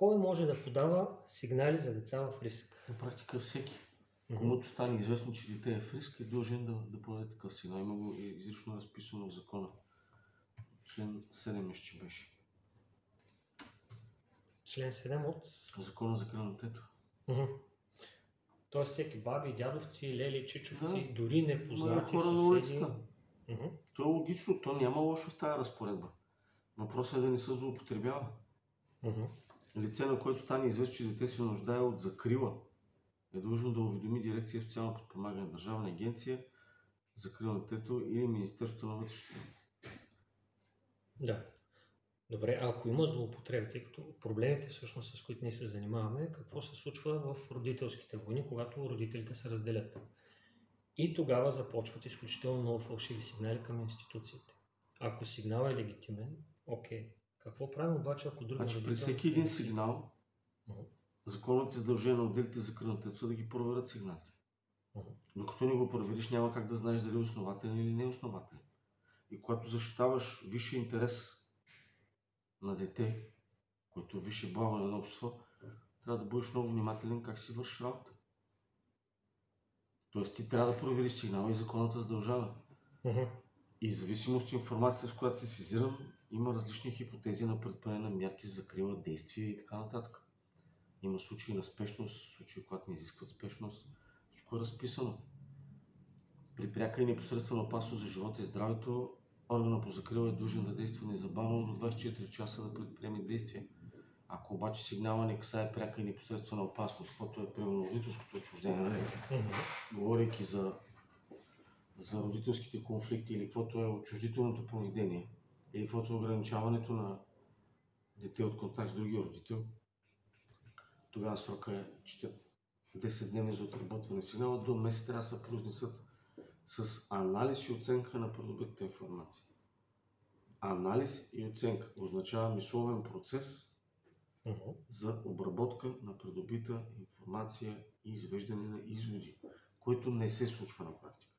Кой може да подава сигнали за деца в риск? На практика всеки, комуто стане известно, че дете е в риск, е длъжен да подаде такъв сигнал. Има го изрично разписано в закона. Член 7 мисля, че беше. Член 7 от Закона за закрила на детето. Тоест всеки баби, дядовци, лели, чичовци, Да, дори непознати хора на съседи. улицата. То е логично, то няма лошо в тази разпоредба. Въпросът е да не се злоупотребява. Лице, на което стане известно, че дете се нуждае от закрила, е длъжно да уведоми дирекция социално подпомагане, Държавна агенция закрила на детето или Министерството на вътрешните. Да. Добре, ако има злоупотреби, тъй като проблемите всъщност, с които ние се занимаваме, какво се случва в родителските войни, когато родителите се разделят. И тогава започват изключително много фалшиви сигнали към институциите. Ако сигналът е легитимен, окей. Какво правим обаче, ако друг родител... При всеки един сигнал, законните задължения на отделите за закрила на детето са да ги проверят сигналите. Докато не го провериш, няма как да знаеш дали е основателен или не е основателен. И когато защитаваш висшия интерес на дете, който е висше благо на едно общество, трябва да бъдеш много внимателен как си вършиш работа. Тоест ти трябва да провериш сигнала и законът задължава. И в зависимост от информацията, с която се сезирам, има различни хипотези на предприемане на мерки за закрила, действия и така нататък. Има случаи на спешност, случаи, когато не изискват спешност. Всичко е разписано. При пряка и непосредствена опасност за живота и здравето, органът по закрила е длъжен да действа незабавно до 24 часа да предприеме действия. Ако обаче сигнала не касае пряка и непосредствена опасност, каквото е примерно родителското отчуждение, говорейки за родителските конфликти или каквото е отчуждителното поведение, или каквото е ограничаването на дете от контакт с другия родител, тогава срока е 10 дневни за отработване сигнала, до месец трябва да се произнесат с анализ и оценка на придобитата информация. Анализ и оценка означава мисловен процес за обработка на придобита информация и извеждане на изводи, което не се случва на практика.